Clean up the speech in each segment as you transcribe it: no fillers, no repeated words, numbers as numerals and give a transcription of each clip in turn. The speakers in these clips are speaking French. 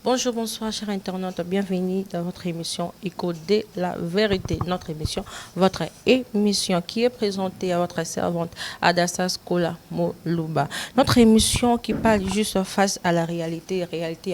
Bonjour, bonsoir, chers internautes. Bienvenue dans votre émission Écho de la vérité. Notre émission, votre émission qui est présentée à votre servante Adassa Skola Moluba. Notre émission qui parle juste face à la réalité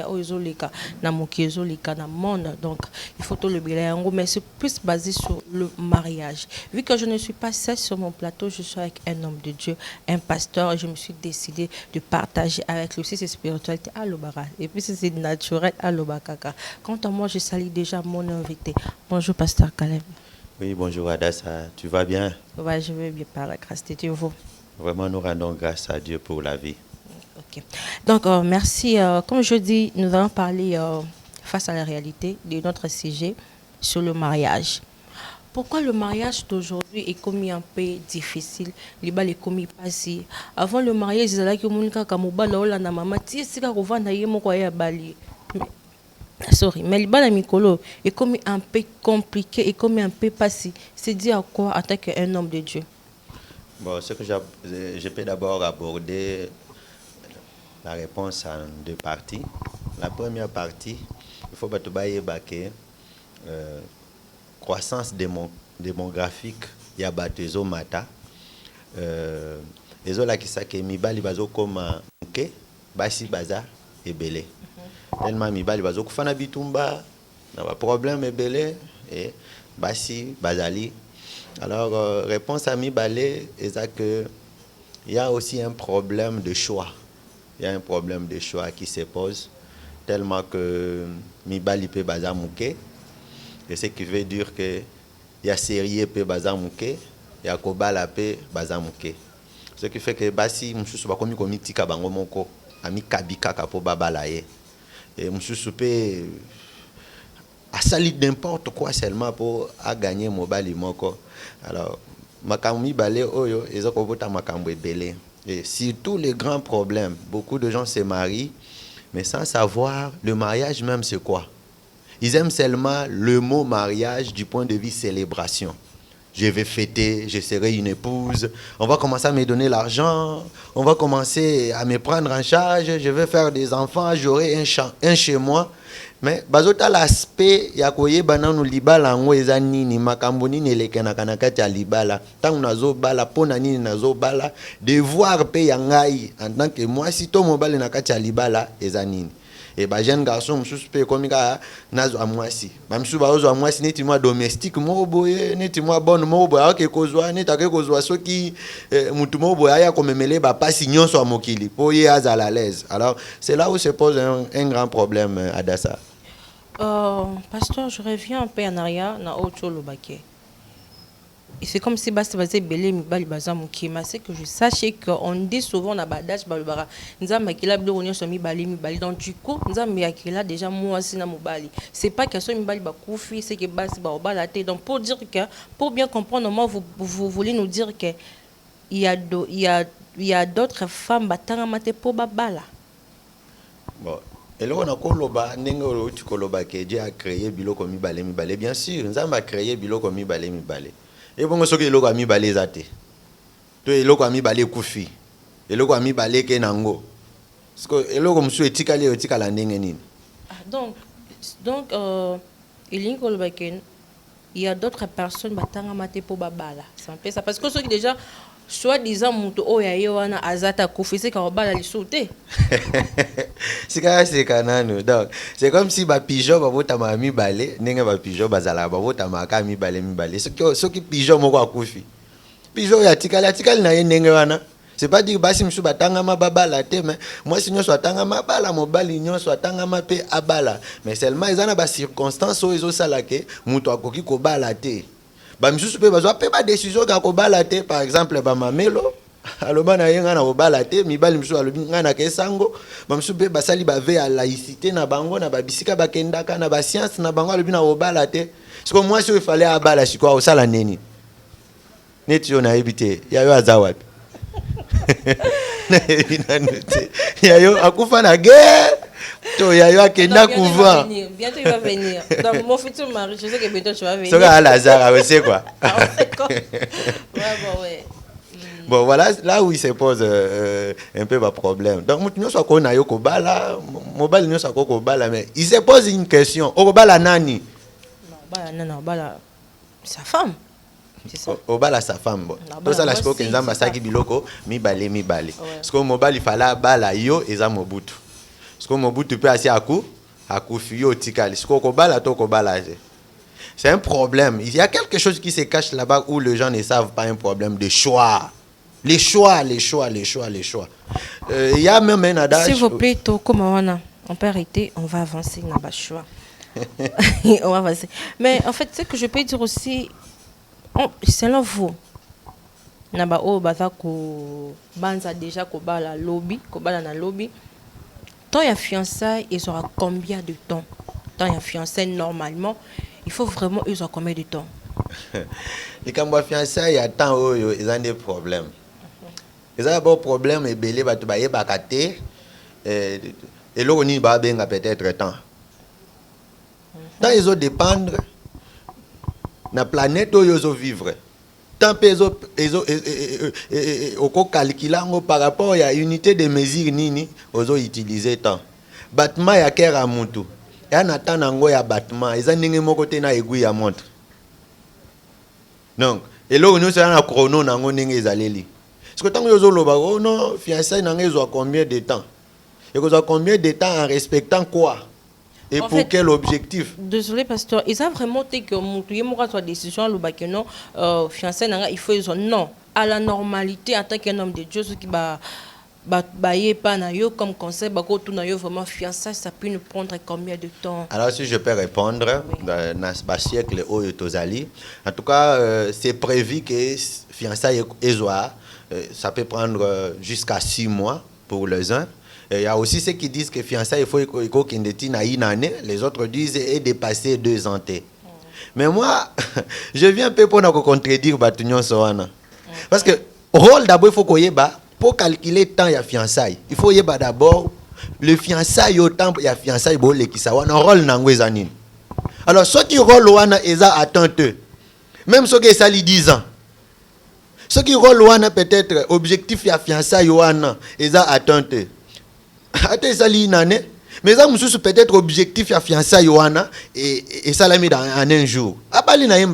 à Ozolika, Namoki Ozolika, dans le monde. Donc, il faut tout le bilan, mais c'est plus basé sur le mariage. Vu que je ne suis pas seule sur mon plateau, je suis avec un homme de Dieu, un pasteur. Je me suis décidé de partager avec lui aussi ses spiritualités à l'Obara. Et puis, c'est naturel à l'Obakaka. Quant à moi, je salue déjà mon invité. Bonjour, pasteur Caleb. Oui, bonjour Adassa. Tu vas bien? Ouais, je vais bien par la grâce de Dieu. Vous? Vraiment, nous rendons grâce à Dieu pour la vie. Ok. Donc, merci. Comme je dis, nous allons parler face à la réalité de notre sujet sur le mariage. Pourquoi le mariage d'aujourd'hui est commis un peu difficile? Les balles est commis pas si. Avant le mariage, ils allaient que mon cas comme bala ou la na maman. Si c'est quand on va na yemo quoi ya bali. Sorry, mais le bal à Mikolo est commis un peu compliqué et commis un peu pas si. C'est dit à quoi en tant qu'un homme de Dieu? Bon, ce que je peux d'abord aborder la réponse en deux parties. La première partie, il faut que croissance démographique ya bato ezo mata ezo la kisaka mibali bazo koma nke basi baza ebele tellement mibali bazo kufana bitumba na ba problème ebele et basi bazali. Alors réponse à mibale est que il y a aussi un problème de choix. Il y a un problème de choix qui se pose tellement que mibali pe baza muke. Et ce qui veut dire que il y a sérieux pe bazamuke, il y a kobala pe bazamuke. Ce qui fait que basi mususu ba komi tika bango moko ami kabika kapo babala ye. Et mususu pe asali n'importe quoi seulement pour à gagner mobali moko. Alors makambi balé oyo ezako bota makambo ebele. Et surtout les grands problèmes, beaucoup de gens se marient mais sans savoir le mariage même c'est quoi. Ils aiment seulement le mot mariage du point de vue célébration. Je vais fêter, je serai une épouse, on va commencer à me donner l'argent, on va commencer à me prendre en charge, je vais faire des enfants, j'aurai un chez moi. Mais bazota l'aspect ya koyeba nanu libala ngo eza nini makambo nini elekenaka na kati ya libala tangu nazo bala pona nini nazo bala devoir pe ya ngai en tant que moi si to mobile na kati ya libala eza nini. Et bah jeune garçon mususu pe komika nazo amwasi bamsu baozo amwasi neti moi domestique mo boye neti moi bonne mo boye ake kozwa neti ake kozwa soki mutu mo boye aya komemele ba pasi nyonso a mokili po ye azala à l'aise. Alors c'est là où se pose un grand problème Adassa. Pasteur, je reviens un peu en arrière na autre lobake. Et c'est comme si basta basé belé mi bali bazamu kima, c'est que je sachais qu'on dit souvent na badage balbara nzamba kila bdo onyo so mi bali donc du coup nzamba yakila déjà moi aussi na mobali. C'est pas que so mi bali ba koufi, c'est que basi ba obala té. Donc pour dire que pour bien comprendre moi vous voulez nous dire que il y a d'autres femmes batanga maté pour babala. Bon, et là on a koloba ndenge tu koloba que Dieu a créé biloko mi balé bien sûr nzamba a créé biloko mi balé. Et bon, ce que l'eau a mis balé zate. Toi, l'eau a mis balé koufi. L'eau a mis balé kenango. Parce que l'eau comme ça, etika la nengenin. Donc, il y a d'autres personnes qui ont maté pour babala. Ça parce que ceux qui déjà soi-disant muto oya yewana azata koufi c'est quand bala li sauter. C'est kanano. Donc, c'est comme si ba pigeon ba bota ma mi balé, nenga ba pigeon bazala ba bota ma ka mi balé. Ce qui pigeon moko akoufi. Pigeon ya tikali na ye nenga wana. C'est pas dire basi msu batanga ma babala te mais moi si nyo so atanga ma bala mobali nyo so atanga ma pe abala. Mais seulement ezana ba circonstances o ezo sala ke muto akoki ko bala te. Ba misusu pe bazwa pe ba décision ka ko bala te par exemple ba mamelo aloba na yenga na ko bala te mibali misusu alobi ngana ke sango ba misusu pe basali ba ve à laïcité na bango na ba bisika ba kendaka na ba science na bango alobi na ko bala te parce que moi si il fallait abala siko o sala neni neti yo na ebité ya yo azawapi na ebina note ya yo akufa na guerre. To yayo akenda couvent. Bientôt il va venir. Donc mon futur mari, je sais que bientôt tu vas venir. C'est à Lazare, c'est quoi? Ouais, bon ouais. Bon, voilà là où il se pose un peu ma problème. Donc, nous sommes qu'on a eu Kobala, mobile nous sommes Kobala, mais il se pose une question. Kobala nani? Non, bala, sa femme. C'est ça. Obala sa femme. Bon. Tout ça, là, je pense que nous avons massacré Biloko, mi balé. Parce que mobile, il fallait bala yo et ça Mobutu. Parce que Mobutu peut assis à coup fuyo tikali. Parce que Kobala, to Kobala. C'est un problème. Il y a quelque chose qui se cache là-bas où les gens ne savent pas un problème de choix. Les choix. Il y a même un adage. S'il vous plaît, comme on peut arrêter, on va avancer dans le choix. On va avancer. Mais en fait, ce que je peux dire aussi, selon vous, naba o baza ko banza déjà ko bala na lobby. Tant il y a fiançailles, ils aura combien de temps? Tant il y a fiançailles normalement, il faut vraiment ils ont combien de temps? Les cambo fiançailles, il y a tant ils ont des problèmes. Ils ont des problèmes et belé ba to ba bakate et là on y va benga peut-être temps. Tant ils ont dépendre na planète où ils ont vivre. Tant ils ont calculé par rapport à unité de mesure nini ils ont utilisé temps. Battement ya kera mutu. Ya natan nango ya battement, ils ont ningi moko te na aiguille ya montre. Donc, et là nous sommes na chrono nango ningi ezaleli. Parce que tant ils ont loba oh non, fiançailles nango ils ont combien de temps? Ils ont combien de temps en respectant quoi? Et en pour fait, quel objectif? Désolé, pasteur. Ils ont vraiment dit que mon décision, non, fiancé, il faut dire non. À la normalité, en tant qu'un homme de Dieu, ce qui va pas comme conseil, vraiment fiançailles, ça peut nous prendre combien de temps? Alors, si je peux répondre, dans ce siècle où en tout cas, c'est prévu que fiançailles, ça peut prendre jusqu'à 6 mois pour les uns. Il y a aussi ceux qui disent que fiançailles, il faut qu'il ait une année. Les autres disent et dépasser 2 ans. Mais moi, je viens un peu pour nous contredire Batunion Soana. Parce que rôle d'abord, il faut qu'on y ait pour calculer le temps il y a fiançailles. Il faut y ait d'abord le fiançailles au temps il y a fiançailles qui ça un rôle n'angouezanine. Alors ceux qui rôle wana eza attente. Même ceux qui sali 10 ans. Ceux qui rôle wana peut-être objectif il y a fiançailles wana eza attente. Attends, ça une année. Mais ça, peut-être objectif à fiançailles et ça l'a mis en un jour. Après, il y a une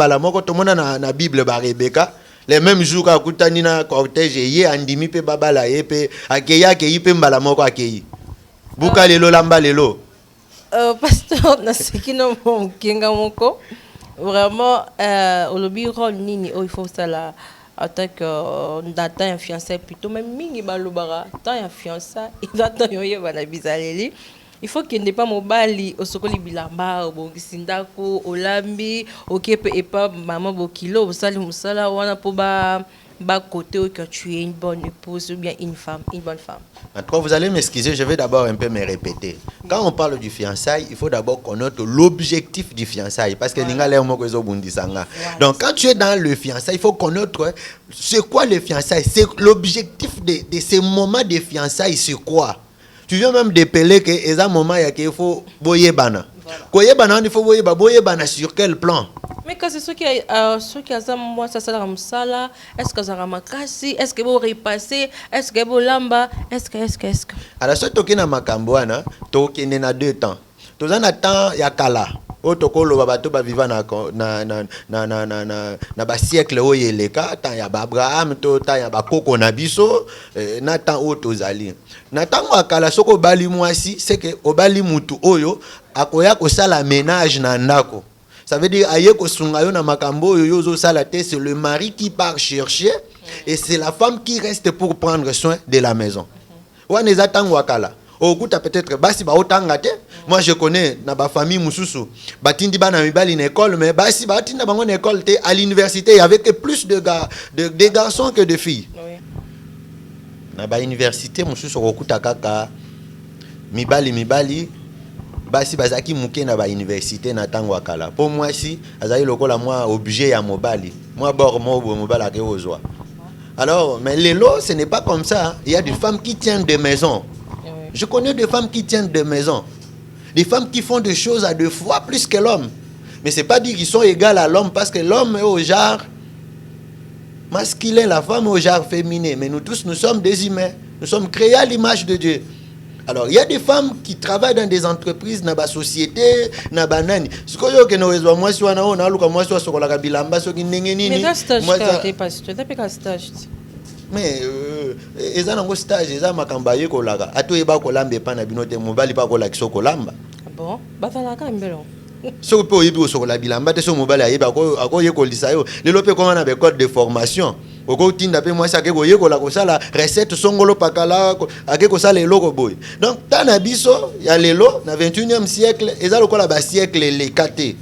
Bible de Rebecca. Les mêmes jours qu'à Koutanina, cortège, et Andimi, pe Babala, et pe Akeya, Keyi, pe Mbalamoko, Akeyi. Bouka lelo, lamba lelo. Pasteur, na seki no kenga moko. Vraiment, au lobby rôle nini, il faut ça là. En tant que data un fiancé plutôt même mingi balobara tant un fiancé il attend yoye bana bizaleli il faut qu'il n'ait pas mobali osokoli bilamba obongisindako olambi okepe epa maman bokilo osali musala wana po ba côté que tu es une bonne épouse ou bien une bonne femme. En tout cas, vous allez m'excuser, je vais d'abord un peu me répéter. Quand on parle du fiançailles, il faut d'abord connaître l'objectif du fiançailles. Parce que donc, quand tu es dans le fiançailles, il faut connaître c'est quoi le fiançailles. C'est l'objectif de ces moments de fiançailles, c'est quoi? Tu viens même d'épeler que c'est un moment qu'il faut boyer bana. Il faut boyer bana sur quel plan? Mais quand c'est ceux qui ont moi ça sera musala, est-ce que ça ramakasi, est-ce que vous repassez, est-ce que vous lamba, est-ce que alors ce toki na makamboana toki na 2 temps. Tozan na temps ya kala. O tokolo babato ba vivant na ba siècle o yeleka temps ya Abraham to temps ya ba koko na biso na temps o tozali. Na temps ya kala soko bali mwasi c'est que obali mutu oyo akoya ko sala ménage na ndako. Ça veut dire c'est le mari qui part chercher et c'est la femme qui reste pour prendre soin de la maison. Peut-être moi je connais dans ma famille mususu batindi bana mibali na école mais basi batinda bango na école à l'université il y avait plus de garçons que de filles. Na ba université mususu okuta kaka mibali basi bazaki muke na ba université na tango akala pour moi si azali lokola moi objet ya mobali moi bord mobali akezwa. Alors mais lelo ce n'est pas comme ça, il y a des femmes qui tiennent des maisons. Je connais des femmes qui tiennent des maisons, des femmes qui font des choses à 2 fois plus que l'homme, mais c'est pas dire qu'ils sont égaux à l'homme parce que l'homme est au genre masculin, la femme au genre féminin. Mais nous tous, nous sommes des humains. Nous sommes créés à l'image de Dieu. Alors, il y a des femmes qui travaillent dans des entreprises, dans la société, dans la nani. Ce que je veux moi, si on a moi, si on a bilamba, si on mais dans stage, tu pas stage. Mais ils ont un stage, ils ont un cambaye kolaga. A tout eba kolamba pas na binote mobali pas kolaki so kolamba. Bon, ba fala ka mbelo. So pe oyebi so kola bilamba te so mobali ayeba ko yekolisa yo. Lelo pe comment on a des codes de formation. Oko tinda pe moi ça ke koyekola ko sala recette songolo pakala ake ko sala eloko boy. Donc tana biso ya lelo na 21e siècle, eza lokola ba siècle le kate.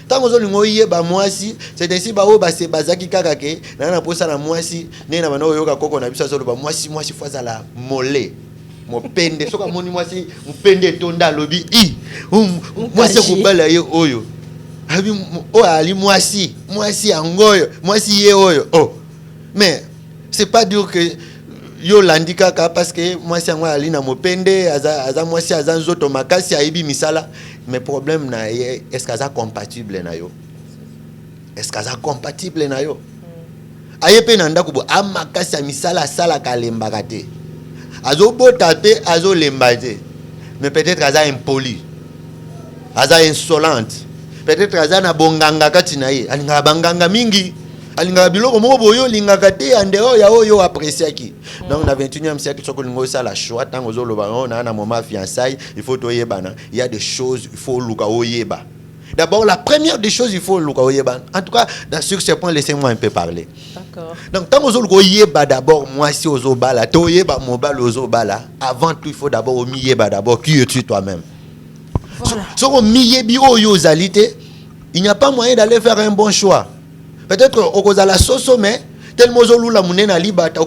Tant que vous avez mwasi, c'est ainsi ba o ba se bazaki kaka ke na posa na mwasi ne na bana oyoka koko na biso so ba mwasi faza la molé. Mo pende soka moni mwasi mpende tonda lobi I mwasi ko bala ye oyo. Abi o ali mwasi angoyo, mwasi ye oyo. Oh. Mais c'est pas dire que yo landika ka parce que mwasi angwa ali na mopende aza mwasi aza nzoto makasi aibi misala. Mais problème na est-ce que ça compatible na yo? Est-ce que ça compatible na yo? Aye pe nanda kubo amakasi ya misala sala kalemba kate. Azo botate azo lembate. Mais peut-être aza impoli. Aza insolente. Peut-être aza na bonganga kati na ye. Alinga banganga mingi. Alinga biloko moko boyo lingaka te andeo ya oyo apprécier ki. Donc na 21e siècle soko lingo ça la choix tant ozo loba on a na moment fiançailles, il faut toyebana. Il y a des choses il faut luka oyeba. D'abord la première des choses il faut luka oyeba. En tout cas sur ce point laissez-moi un peu parler. D'accord. Donc tant ozo luka oyeba d'abord moi si ozo bala, toyeba mobile ozo bala, avant tout il faut d'abord omiyeba d'abord qui es-tu toi-même. Voilà. Soko miyebi oyo zalité, il n'y a pas moyen d'aller faire un bon choix. Peut-être au cause de la soso, mais tellement la monnaie libata,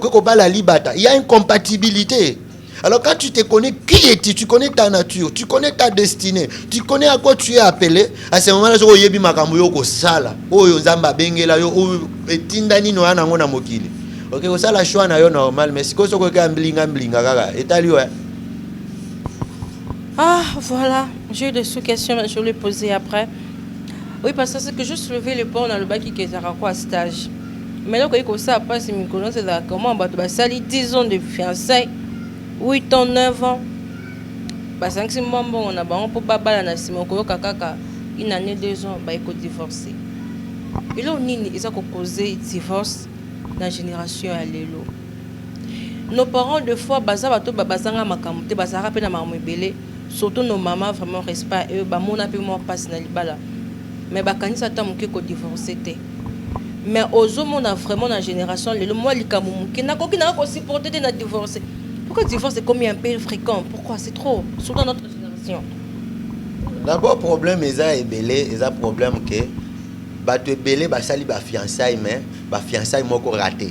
libata, il y a une compatibilité. Alors quand tu te connais qui es-tu, tu connais ta nature, tu connais ta destinée, tu connais à quoi tu es appelé, à ce moment-là, je vais makambo yoko sala, oyo zamba bengela yo, oyo etindani no ana ngona mokili. OK, ko sala choix na yo normal, mais si ko soko ka mblinga kaka, etali ouais. Ah, voilà, j'ai eu des sous-questions, je vais les poser après. Oui, parce que c'est que juste lever le pont dans le bac qui est à stage. Mais là, quand ça passe, je me connais, c'est comment bah, ça 10 ans de fiançailles, 8 ans, 9 ans. Bah, 5 mois, on a bon pour Baba, na Simon Kaka, une année, 2 ans, bah, il faut divorcer. Et là, on a causé divorce dans la génération à l'élo. Nos parents, de fois, bazanga makamute, bazara pe na mamebele, surtout nos mamans vraiment respect eux, bah, mon appel moi passe na libala. Mais bakanisa ta muke ko divorcer te. Mais ozo mon a vraiment la génération le moi likamu qui n'a ko supporter de na divorcer. Pourquoi divorce est comme un peu fréquent? Pourquoi c'est trop surtout dans notre génération? D'abord problème eza ebele, eza problème que ba te belé ba sali ba fiançailles mais ba fiançailles moko raté.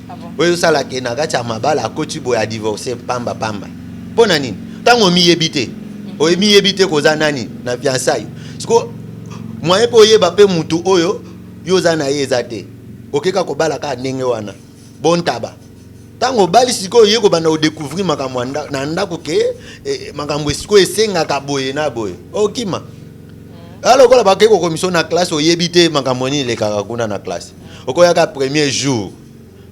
Ah bon? Oui ça la ke na kati mabala akoti boya divorcer pamba. Pona nini? Tango miyebite. O miyebite koza nani na fiançailles. Siko moi po yeba pe mutu oyo yoza na yeza te okeka ko bala ka ndenge wana bon taba tango bali siko yeko bana o découvrir makambo na ndako ke makambo siko esenga ka boye na boye okima alors ko la ba ke ko commission na classe oyebite makambo ni le kaka kuna na classe okoya ka premier jour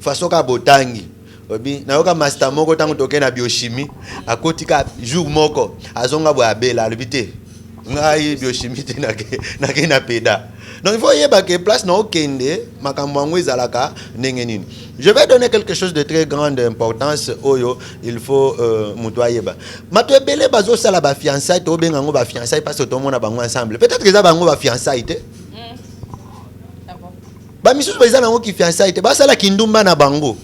façon ka botangi obi na yoka master moko tango toke na biochimie akoti ka jour moko azonga bo abela albité ngai biochimie te na ke na peda. Donc il faut yeba que place na okende makambo ngo ezalaka ndenge nini. Je vais donner quelque chose de très grande importance oyo il faut muto yeba. Mato ebele bazo sala ba fiançailles to benga ngo ba fiançailles parce que tout le monde bango ensemble. Peut-être que ça bango ba fiançailles te. Ah bon. Ba misusu bazana ngo ki fiançailles te ba sala kindumba na bango.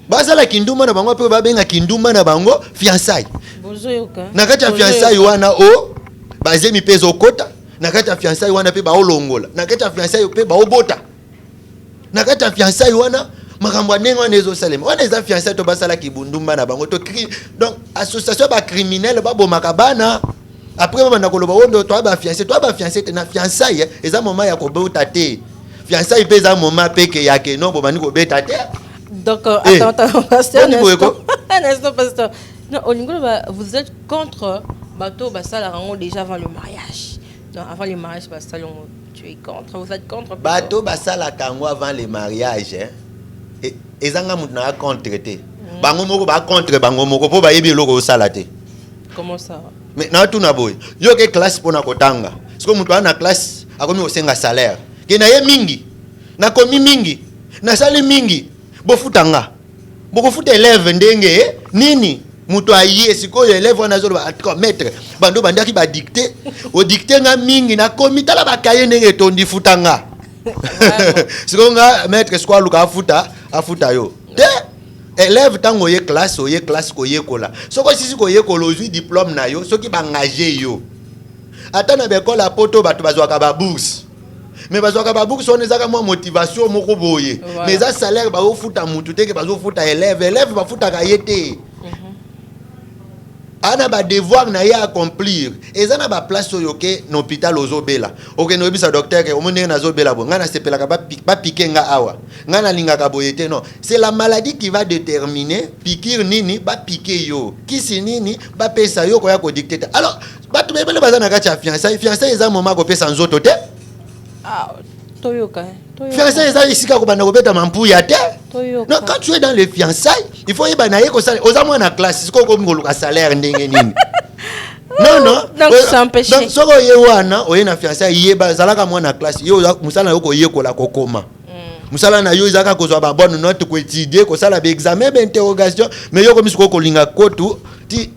Ba sala kindumba na bango pe ba benga kindumba na bango fiançailles. Bozo yoka. Na kati ya fiançailles wana o bazemi pezo kota. Na kati ya fiançailles wana pe ba olongola. Na kati ya fiançailles pe ba obota. Na kati ya fiançailles wana makambo ndenge wana ezo salema. Wana eza fiançailles to basala kibundumba na bango to cri. Donc association ba criminel ba bomaka bana. Après bana koloba wondo to ba fiancé te na fiançailles eza moment ya kobota te. Fiançailles pe eza moment peke yake non bomani ko beta te. Donc attends pasteur. Un instant pasteur. Non, au niveau vous êtes contre bateau basala rango déjà avant le mariage. Non, avant le mariage basala Tu es contre, vous êtes contre. Bato basala kango avant le mariage, hein. Et ezanga mutna contre te. Bango moko ba contre bango moko po ba yebi loko salate. Comment ça? Mais na tout na boy. Yo ke classe pona kotanga. Siko mutu ana classe akomi osenga salaire. Ke na ye mingi. Na komi mingi. Na sali mingi. Bo futanga. Bo ko futa élève ndenge nini? Mutu aye siko élève wana zo ba maître. Bando bandaki ba dicter. O dicter nga mingi na komi tala ba kaye ndenge tondi futanga. Siko nga maître siko aluka afuta yo. Te élève tango ye classe ko ye kola. Soko sisi ko ye kolo ozui diplôme na yo, soki ba engagé yo. Ata na bekola poto bato bazwaka ba bourse. Mais bazwaka ba bourse on ezaka mo motivation moko boye. Mais za salaire ba ofuta mutu te ke bazo futa élève ba futa ka yete. Ana ba devoir na ye accomplir. Eza na ba place oyoke na hôpital ozobela. Oke no bisa docteur ke omonde na zobela bo. Ngana sepelaka ba piquer nga awa. Ngana lingaka boyete non. C'est la maladie qui va déterminer piquer nini ba piquer yo. Kisi nini ba pesa yo ko ya ko dicter. Alors, batu bebele bazana ka cha fiancé eza moment ko pesa nzoto te. Ah, toyoka. Fiancé eza isika ko banda ko beta mampuya te. Non, quand tu es dans les fiançailles, il faut y banaye ko salaire. Aux amours na classe, c'est ko ngoluka salaire ndenge nini. Non. Donc c'est empêché. Donc soko ye wana, oye na fiançailles yeba zalaka mo na classe. Yo musala yo ko yekola ko koma. Musala na yo izaka ko zo ba bonne note ko étudier ko sala ba examen ba interrogation, mais yo ko misiko ko linga kotu ti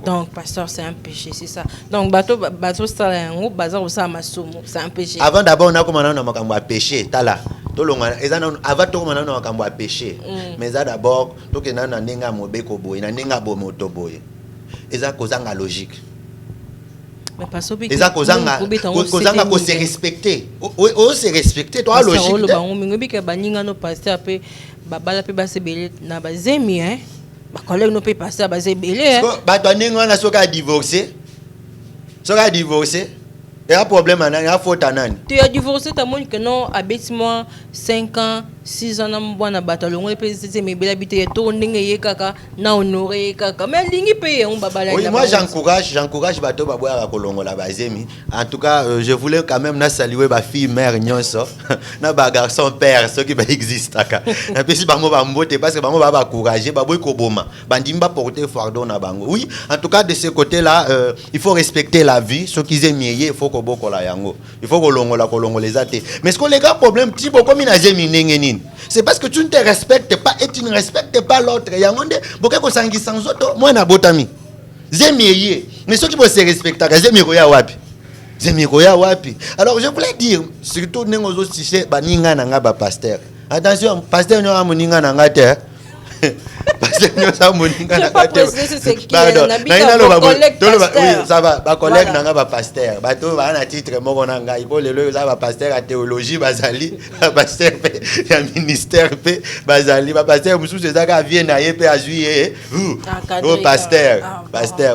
donc pasteur c'est un péché, c'est ça. Donc bateau sala ngo bazar osa masumu, c'est un péché. Avant d'abord on a commencé na makambo ya péché tala. Tolonga ezana avant to commencer na makambo ya péché. Mais ça d'abord to ke na nenga mobeko boye na nenga bo moto boye. Eza kozanga logique. Mais pasteur bi eza kozanga ko se respecter. O se respecter toi logique. Pasteur bango mingobi ke baninga no pasteur pe babala pe basebele na bazemi hein. Ba collègue no peut passer à baser belé. Ba donner on a soka divorcé. Soka divorcé. Il y a un problème il y a faute nani. Tu as divorcé ta montre que non habite-moi 5 ans 6 ans na mbwana batalongo pe c'est mais bela bité to ndenge ye kaka na honorer kaka mais lingi paye on babala. Oui, moi j'encourage bato baboya kolongo la bazemi. En tout cas, je voulais quand même na saluer ba fille mère nyonso na ba garçon père ceux qui ba existe aka. Et puis si bango ba mbote parce que bango ba encourager ba boy ko boma. Bandimba porter fardeau na bango. Oui, en tout cas de ce côté-là, il faut respecter la vie, ceux qui aiment il faut ko boko la yango. Il faut kolongo les athées. Mais ce que les gars problème tipo comme ina zemi nengeni. C'est parce que tu ne te respectes pas et tu ne respectes pas l'autre. Yangonde, boke ko sangi sans auto, moi na botami. Zemiye. Mais ceux qui vont se respecter, zemiro ya wapi. Zemiro ya wapi. Alors je voulais dire, surtout nengozo si baninga nanga ba pasteur. Attention, pasteur nyo amoninga nanga te. Pasteur nyo sa moninga nanga te. Pardon. Oui, ça va. Ba collègue nanga ba pasteur. Ba to ba na titre moko nanga. Il faut le ça ba pasteur à théologie bazali, pasteur ya ministère pe bazali, ba pasteur mususu ezaka vient na ye pe azuye. Oh pasteur.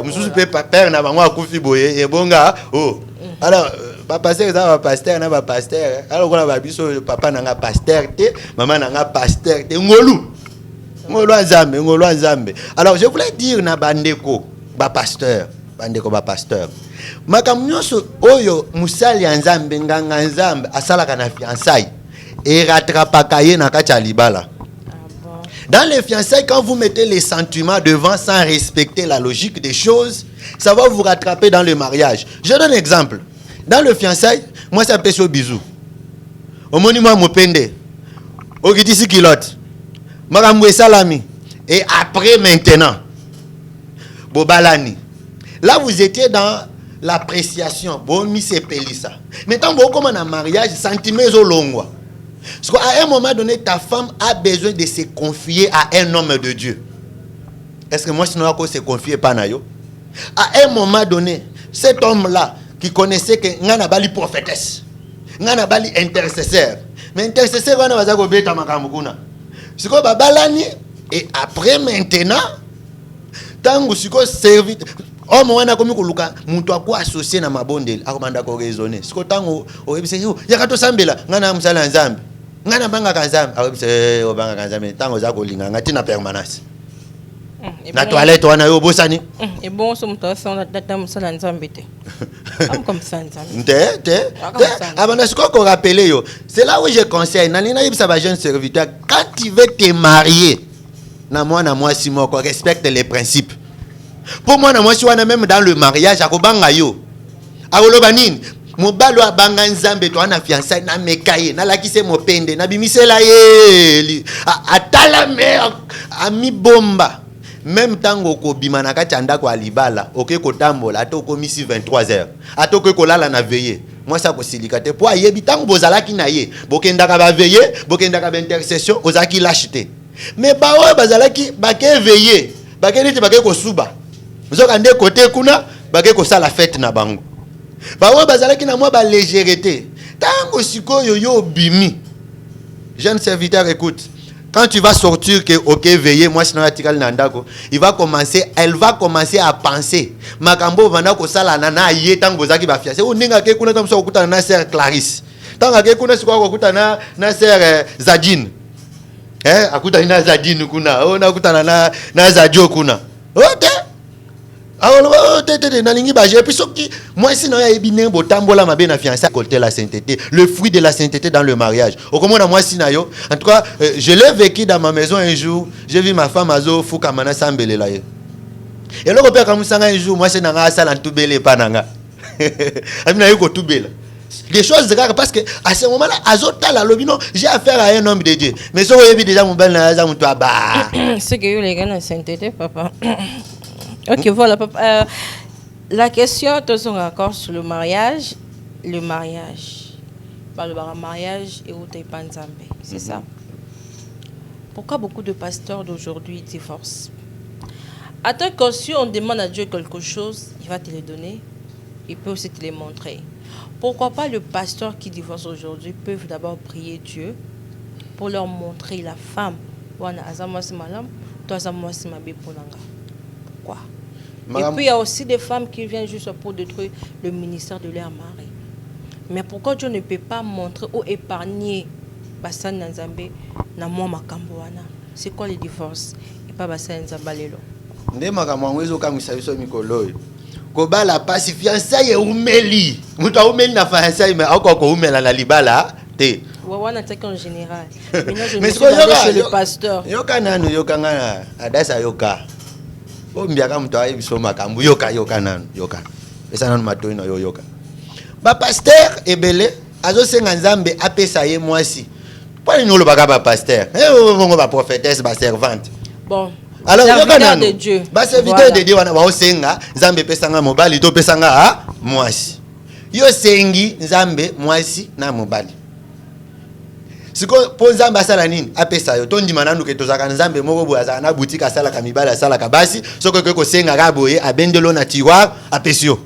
Mususu pe père na bango akufi boye e bonga. Oh. Alors pasteur ça va pasteur na ba pasteur. Alors on a biso papa nanga pasteur te, maman nanga pasteur te ngolu. Ngolu nzambe. Alors je voulais dire na bandeko ba pasteur. Makambo nyonso oyo musali ya nzambe nganga nzambe asalaka na fiançailles et rattrapaka ye na kati ya libala. Dans les fiançailles, quand vous mettez les sentiments devant sans respecter la logique des choses, ça va vous rattraper dans le mariage. Je donne un exemple. Dans le fiançailles, moi c'est un pécho bisou. Au monument Mopende, au Gitisi Kilote, Maramwe Salami, et après maintenant, Bobalani. Là, vous étiez dans l'appréciation. Bon, mi se pelissa. Maintenant, vous comme un mariage, sentiment au long. Parce qu'à un moment donné, ta femme a besoin de se confier à un homme de Dieu. Est-ce que moi, sinon, je se confier pas na yo? À un moment donné, cet homme-là, qui connaissait que ngana bali prophétesse, ngana bali intercesseur. Mais intercesseur, on va go beta makamukuna. C'est quoi babalani? Et après maintenant, tango siko servi. Homme wana komi koluka muntu akwa associé na mabondeli akomanda ko raisonner siko tango oyebise yo yakato sambela ngana msala nzambe ngana banga kanzambe oyebise obanga kanzambe tango za kolinga ngati na permanence Na toilette wana yo bosani. Et bon so muto so na tata musala nzambe te. Comme ça nzambe. Abana ce qu'on rappeler yo. C'est là où je conseille nalina yebisa ba jeune serviteur quand tu veux te marier na moi si moko respecte les principes. Pour moi na moi si wana même dans le mariage akobanga yo. Akoloba nini? Mobalo abanga nzambe to ana fiançailles na mekaye na lakise mopende na bimisela ye atala mère ami bomba même tango ko bimana kati andako alibala oke ko tambola atoko misi 23h atoko ko lala na veiller moi ça ko silikate po ayebi tango bozalaki na ye bokendaka ba veiller bokendaka ba intercession ozaki lâcheté mais ba o bazalaki bake veiller bake neti bake ko suba zoka nde côté kuna bake ko sala fête na bango. Bah bazalaki na moi ba légèreté. Tango sikoyo yo bimi. Jeune serviteur écoute. Quand tu vas sortir que OK veiller moi sinon atikal nandako, elle va commencer à penser. Makambo vanda ko sala nana ye tango zaki ba fiancé. O ninga ke kuna tamso okuta na sœur Clarisse. Tango ke kuna siko okuta na sœur Zadine. Akuta na Zadine kuna. O na okuta na Zadio kuna. OK. Alors, moi, sinon, il y a botambola ma bien fiancé côté la sainteté, le fruit de la sainteté dans le mariage. Au comment moi, sinon, en tout cas, je l'ai vécu dans ma maison un jour. J'ai vu ma femme Azo Foukamana Sambele là. Et le père comme ça un jour, moi, c'est dans la salle en tout belé pananga. Amina yo tout belé. Des choses rares parce que à ce moment-là, Azo Tala Lobino, j'ai affaire à un homme de Dieu. Mais ça, vous déjà mon bel naza mon toi bah. C'est que les gars la sainteté, papa. Ok, voilà, papa. La question, tous en accord sur le mariage. Le mariage. Par le mariage et où t'es pas nzambe. C'est ça. Pourquoi beaucoup de pasteurs d'aujourd'hui divorcent? Attends que si on demande à Dieu quelque chose, il va te le donner. Il peut aussi te le montrer. Pourquoi pas le pasteur qui divorce aujourd'hui peut d'abord prier Dieu pour leur montrer la femme. Pourquoi? Et puis il y a aussi des femmes qui viennent juste pour détruire le ministère de leur mari. Mais pourquoi Dieu ne peut pas montrer ou épargner Bassan Nzambe na moi makamboana? C'est quoi le divorce? Et pas Bassan Nzambe lelo. Nde makambo wezo kamisa biso mikolo. Ko bala pasi fiançailles umeli. Mutu umeli na fiançailles mais ako ko umela na libala te. Wawana attaque en général. Maintenant je me suis allé chez le pasteur. Yoka nanu yoka ngana adasa yoka. O mbiaka mutu ayi biso makambo yoka nanu yoka. Esa nanu matoi na yoka. Ba pasteur ebele azo senga nzambe apesa ye mwasi. Pas nous le baga ba pasteur. On va prophétesse ba servante. Bon. Alors serviteur de Dieu. Ba serviteur de Dieu wana ba osenga nzambe pesanga mobali to pesanga mwasi. Yo sengi nzambe mwasi na mobali. Siko po nzambe asala nini apesa yo tondi mananu ke tozaka nzambe moko bo azana boutique asala ka mibali asala ka basi soko ko senga ka boye abendelo na tiroir apesio.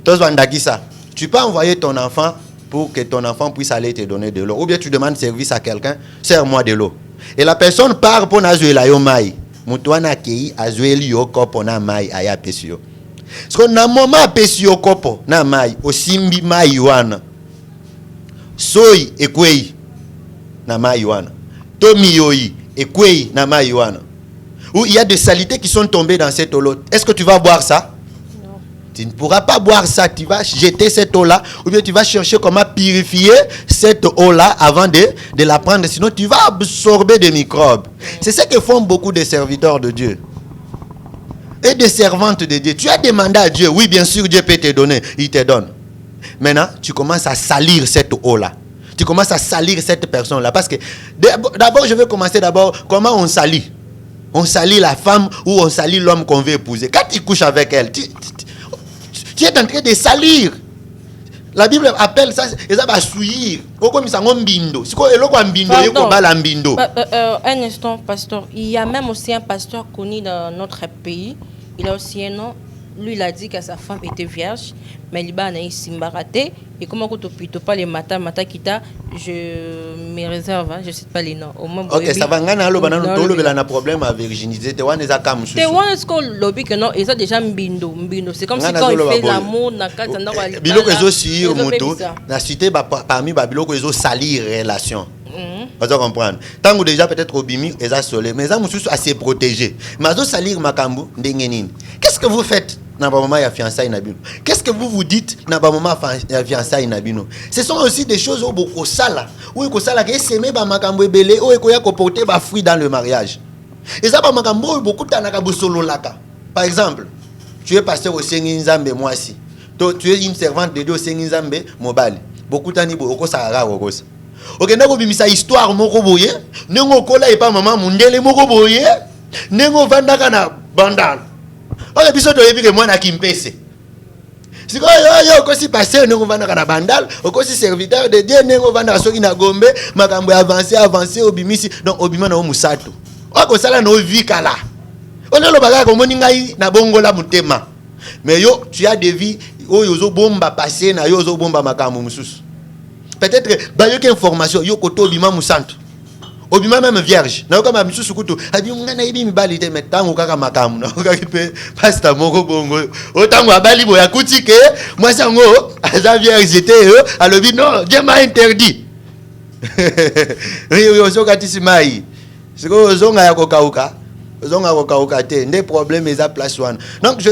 Tozwandakisa. Tu peux envoyer ton enfant pour que ton enfant puisse aller te donner de l'eau. Ou bien tu demandes service à quelqu'un, sers-moi de l'eau. Et la personne part pour nazuela yo mai. Mutuana kei azueli yo kopo na mai aya pesio. Parce que na moment pesio kopo na mai osimbi mai wana. Soy ekwei na mai wana. Tomi yoi ekwei na mai wana. Où il y a des saletés qui sont tombées dans cette eau. Est-ce que tu vas boire ça? Tu ne pourras pas boire ça, tu vas jeter cette eau-là, ou bien tu vas chercher comment purifier cette eau-là avant de la prendre, sinon tu vas absorber des microbes. C'est ce que font beaucoup de serviteurs de Dieu et des servantes de Dieu. Tu as demandé à Dieu, oui bien sûr Dieu peut te donner, il te donne. Maintenant, tu commences à salir cette eau-là. Tu commences à salir cette personne-là, parce que d'abord je vais commencer comment on salit. On salit la femme ou on salit l'homme qu'on veut épouser. Quand tu couches avec elle, tu es en train de salir. La Bible appelle ça souillir. Un instant, pasteur. Il y a même aussi un pasteur connu dans notre pays. Il a aussi un nom. Lui, il a dit que sa femme était vierge. Mais il a dit Simbaraté. Et comment tu peux pas les matins, kita, je me réserve, je ne sais pas les noms. Ok, ça va, on a un problème à virginité. Tu vois, les acams. Tu vois, ce qu'on lobby que non, ils ont déjà mbindo. C'est comme si quand il fait l'amour, na kata na bilo que zo sur moto, na cité parmi babilo que zo salir relation. Vous comprendre. Tant que déjà peut-être au bimi, ils ont solé, mais ils ont à se protéger. Mais ils ont salir makambu, dengenin. Qu'est-ce que vous faites dans le moment où il y a fiançailles nabino? Qu'est-ce que vous vous dites dans le moment où il y a fiançailles nabino? Ce sont aussi des choses où beaucoup sala, où il sala que s'aimer ba makambu ebele, où il y a porter ba fruit dans le mariage. Et ça ba makambu beaucoup tanaka solo laka. Par exemple, tu es pasteur au Senginzambe moi aussi. Tu es une servante de Dieu au Senginzambe mobile. Beaucoup tani boko sara rokosa. Ok, ndako bimisa histoire moko boye, nengo kola epa mama mundele moko boye, nengo vandaka na bandal. Ok, biso to yebi ke mwana kimpese. Siko yo kosi passer nengo vandaka na bandal, okosi serviteur de Dieu nengo vandaka soki na gombe, makambo avancer obimisi, donc obima na o musato. Oko sala no vikala. On lo baga ko moninga na bongola mutema. Mais yo tu as des vies oyo zo bomba passer na yo zo bomba makambo mususu. Peut-être que yo information yo koto obima musantu. Obima même vierge. Na kama misusu kutu abi ngana ibi mibali te metango kaka makamu na kaka pe pasteur moko bongo. Otango abali boya kutike moi sango aza vierge te alobi non Dieu m'a interdit. Yo zo katisi mai. Siko zonga ya kokauka. Des problèmes et à place one. Donc je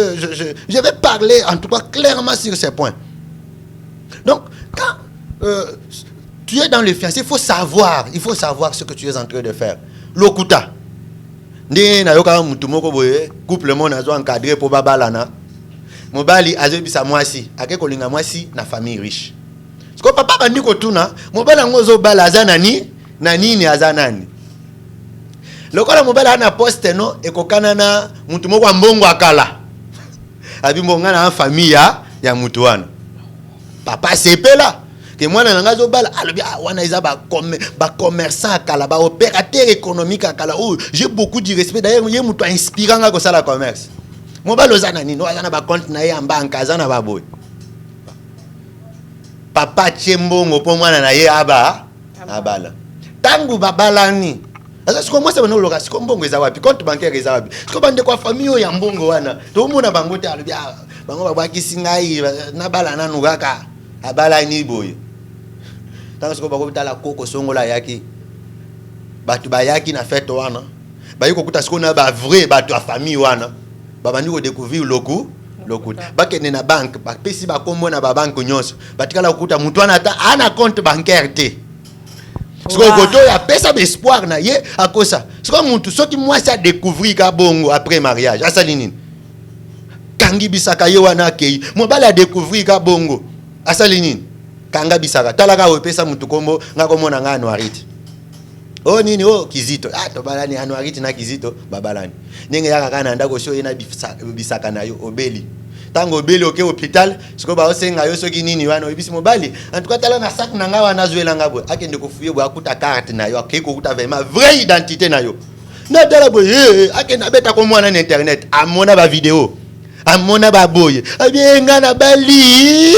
vais parler en tout cas clairement sur ces points. Donc quand tu es dans le fiancé, il faut savoir ce que tu es en train de faire. Lokuta. Ndi na yoka mutu moko boye couple mon azo encadré pour babalana. Mobali azobisa mwasi, ake kolinga mwasi na famille riche. Parce que papa bandi ko tuna, mobala ngozo bala azanani na nini azanani. Lokola mobala ana poste no ekokana na mutu moko mbongo akala. Abi mbonga na famille ya mutu wana. Papa sepela que mwana nangazo bala alobi wana iza ba commerçant akala ba opérateur économique akala. Oh, j'ai beaucoup de respect d'ailleurs ye mutu inspirant nga ko sala commerce. Mobala ozana nini no azana ba compte na ye en banque azana ba boy. Papa chembongo po mwana na ye abala. Tangu babalani est-ce que moi c'est maintenant le comme bongo eza wapi compte bancaire eza wapi ko bande kwa famille ya mbongo wana to mona bango te alobi bango babakisi ngai na bala nanu kaka abala ni boye tango siko bako bitala koko songola yaki batu bayaki na fête wana bayiko kuta siko na ba vrai batu ya famille wana babandi ko découvrir loku bakene na banque ba pesi ba kombo na ba banque nyonso batikala kuta mutu wana ata ana compte bancaire te. Ce que y a pesa d'espoir na ye à cause ça. Ce que mon tout ce qui moi ça découvrir ka bongo après mariage. À salinine. Kangi bisaka ye wana kei. Mo bala découvrir ka bongo. À salinine. Kanga bisaka. Talaka o pesa mutu kombo ngako mona nga anuarite. Oh nini oh kizito. Ah to balani anuarite na kizito babalani. Ninge yaka kana ndako sho ina bisaka na yo obeli. Tango obeli oke hôpital siko ba osenga yo soki nini wana obisi mobali en tout cas tala na sac na nga wana zuela ngabo akende ko fuye bo akuta carte na yo akeko kuta vraiment vraie identité na yo na tala bo akenda beta ko mwana na internet amona ba vidéo amona ba boye abienga na bali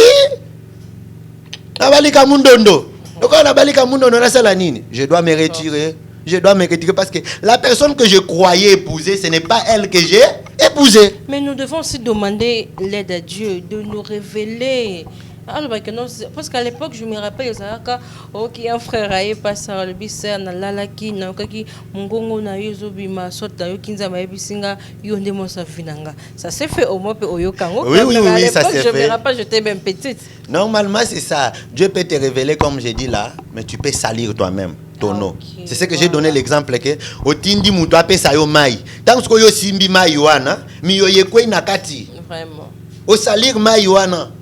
ka mundondo donc na bali ka mundondo na sala nini je dois me retirer parce que la personne que je croyais épouser ce n'est pas elle que j'ai épousée. Mais nous devons aussi demander l'aide à Dieu de nous révéler. Alors, parce qu'à l'époque, je me rappelle, il y a un frère qui est passé à l'obisser, na lalaki, na kaki, mongongo na yozobi ma sota yo kinza ma ebisinga yonde mo sa finanga. Ça s'est fait au moins au yokango. Oui, ça s'est fait. Je me rappelle, j'étais même petite. Normalement, c'est ça. Dieu peut te révéler comme j'ai dit là, mais tu peux salir toi-même. Tono. Okay. C'est ce que j'ai donné l'exemple que otindi mutu apesa yo mai. Tant que yo simbi mai wana, mi yo yekwe na kati. Vraiment. O salir mai wana.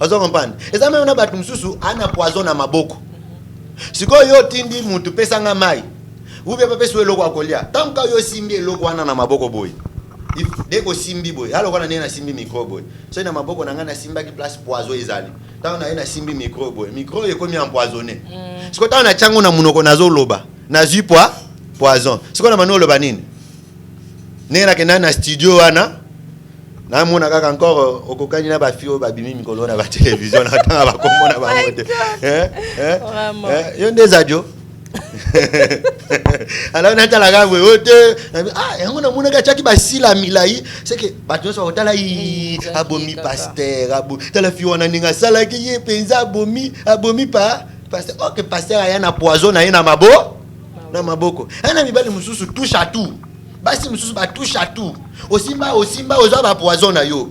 Ozo comprendre. Et ça même na batu mususu ana poison na maboko. Siko yo tindi mutu pesa nga mai. Ube papa so eloko akolia. Tant que yo simbi eloko wana na maboko boy. Deko simbi boy. Alors kana na simbi micro boy. So na maboko na nga na simba ki place poison ezali. Tant na simbi micro boy. Micro ekomi empoisonné. Siko tant na chango na munoko nazo loba. Na zui poison. Siko na mano loba nini? Nera kena na studio wana. Na mona kaka encore okokani na ba fio ba bimi mikolo na ba télévision na tanga ba komona ba mote. Yo ndeza jo. Alors na tala ga we ote yango na mona ka chaki ba sila milai c'est que ba toso otala yi abomi pasteur abo tala fio na ninga sala ki ye penza abomi pa Ok, pasteur aya na poison na na maboko. Ana mibali mususu touche à tout. Basi mususu ba touche à tout. Osimba oza ba poison na yo.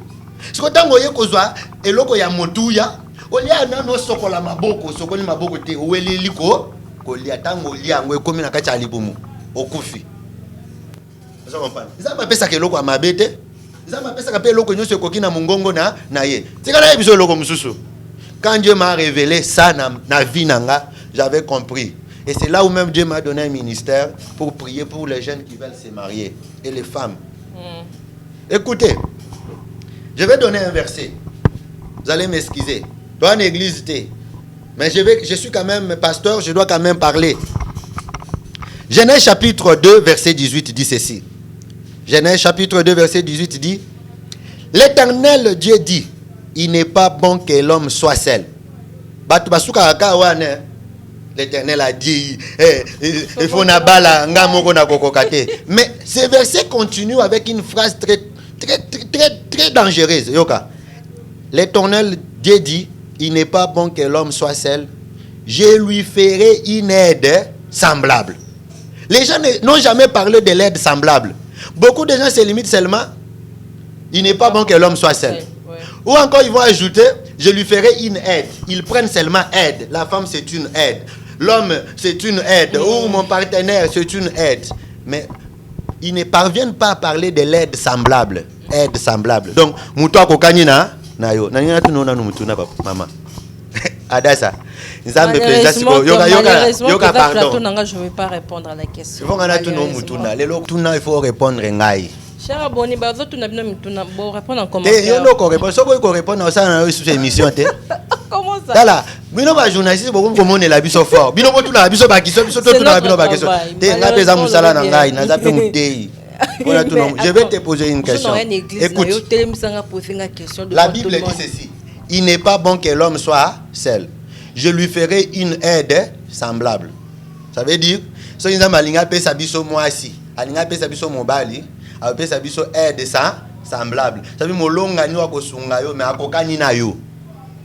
Siko tango ye kozwa eloko ya motuya, olia nano sokola maboko, sokoli maboko te, oweli liko, kolia tango lia ngo ekomi na kati ya libumu, okufi. Ozo kompana. Nzamba pesa ke eloko amabete, nzamba pesa ka pe eloko nyonso ekoki na mungongo na ye. Tika na biso eloko mususu. Quand Dieu m'a révélé ça na vie nanga, j'avais compris. Et c'est là où même Dieu m'a donné un ministère pour prier pour les jeunes qui veulent se marier et les femmes. Écoutez, je vais donner un verset. Vous allez m'excuser. Toi, en église, mais je suis quand même pasteur, je dois quand même parler. Genèse chapitre 2, verset 18 dit ceci. Genèse chapitre 2, verset 18 dit: L'Éternel Dieu dit, il n'est pas bon que l'homme soit seul. L'Éternel a dit, il faut na bala ngamoko na kokokate. Mais ce verset continue avec une phrase très dangereuse. Yoka. L'Éternel Dieu dit, il n'est pas bon que l'homme soit seul. Je lui ferai une aide semblable. Les gens n'ont jamais parlé de l'aide semblable. Beaucoup de gens se limitent seulement, il n'est pas bon que l'homme soit seul. Ou encore ils vont ajouter, je lui ferai une aide. Ils prennent seulement aide. La femme c'est une aide. L'homme c'est une aide. Ou mon partenaire c'est une aide. Mais ils ne parviennent pas à parler de l'aide semblable. Aide semblable. Donc, muto kokani na yo. Na nina tuno na mutu na maman. Adasa. Malheureusement, pardon. Je ne vais pas répondre à la question. Il faut répondre ngai. Cher Aboni, tu n'as pas répondre en commentaire. Comment ça? Dala, bino ba journaliste beaucoup comme on est la biso fort. Bino botu na biso ba kiso biso to na bino ba kiso. Te nga pesa musala na ngai na zape mutei. Je vais te poser une question. Écoute. La Bible dit ceci. Il n'est pas bon que l'homme soit seul. Je lui ferai une aide semblable. Ça veut dire, si nous avons pesa biso moisi, alinga pesa biso mobali, a pesa biso aide semblable. Ça veut dire molonga ni wakosunga yo mais akokani na yo.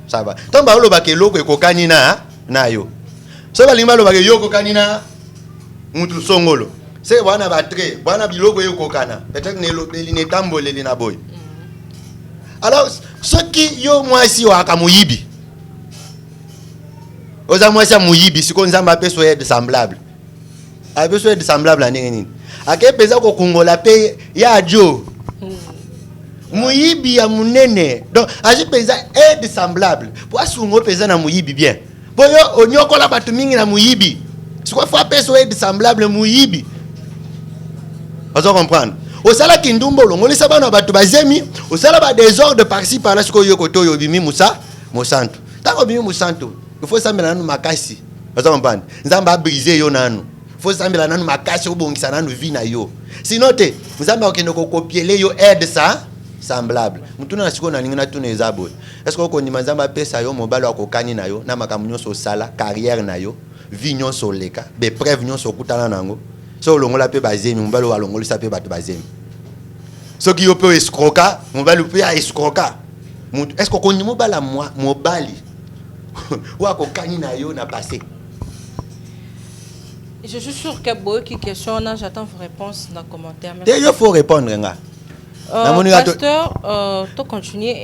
Ça va. Tant ba lo ba ke loko ekokani na yo. So ba limba lo ba ke yo kokani na mutu songolo. C'est bwana ba tre, bwana biloko ekokana. Peut-être ne lo ne tamboleli na boy. Alors, ce qui yo moisi waka muyibi. Oza moisi muyibi siko nzamba peso aide semblable. A peso aide semblable na nini? Ake pesa ko kongola pe ya jo. Muyibi ya munene. Donc, aji pesa aide semblable. Pour asungo pesa na muyibi bien. Boyo onyoko la batu mingi na muyibi. Siko fa peso aide semblable muyibi. Vous comprendre? Au sala kindumbo longoli sabana batu bazemi, au sala ba désordre par-ci par-là siko yokoto yobimi musa mosanto. Tango bimi mosanto, il faut sambela nanu makasi. Vous comprendre? Nzamba briser yo nanu. Il faut sambela nanu makasi obongisa nanu vie na yo. Sinon te, nzamba okende ko copier yo aide ça semblable. Mutuna siko na ninga tuna ezabo. Est-ce que ko ndima nzamba pesa yo mobalo akokani na yo na makamunyo so sala carrière na yo, vie nyonso leka, be preuve nyonso kutana nango. So longola pe bazemi mbalo wa longoli sa pe batu bazemi. So ki yo pe escroka, mbalo pe a escroka. Est-ce que koni mobala mobali wa ko kani na yo na passé. Je suis sûr que beaucoup qui questionne, j'attends vos réponses dans les commentaires. Te yo faut répondre nga. Pasteur, tu continues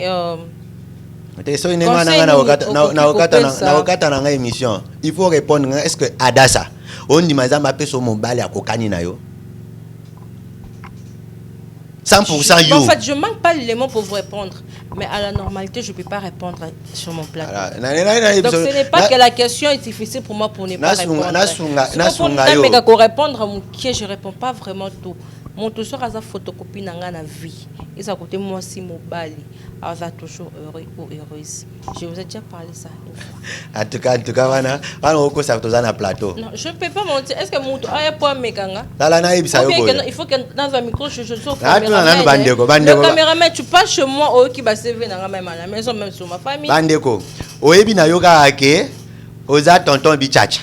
te so ine ngana na okata na nga émission. Il faut répondre nga est-ce que adasa on dit mazamba peso mobali akokani na yo 100% yo. En fait, je manque pas l'élément pour vous répondre, mais à la normalité, je peux pas répondre sur mon plateau. Donc ce n'est pas que la question est difficile pour moi pour ne pas répondre. Pour répondre à mon qui je réponds pas vraiment tout. Mon toujours a sa photocopie dans la vie. Et ça côté moi si mobile, a toujours heureux ou heureuse. Je vous ai déjà parlé ça une fois. En tout cas, wana oko sa toza na plateau. Non, je peux pas mentir. Est-ce que mon aya point mekanga? Là na ibisa yo. Il faut que dans un micro je sois le caméraman, tu passes chez moi au qui va servir dans la maison même sur ma famille. Bandeko. Oyebi na yoka ake oza tonton bichacha.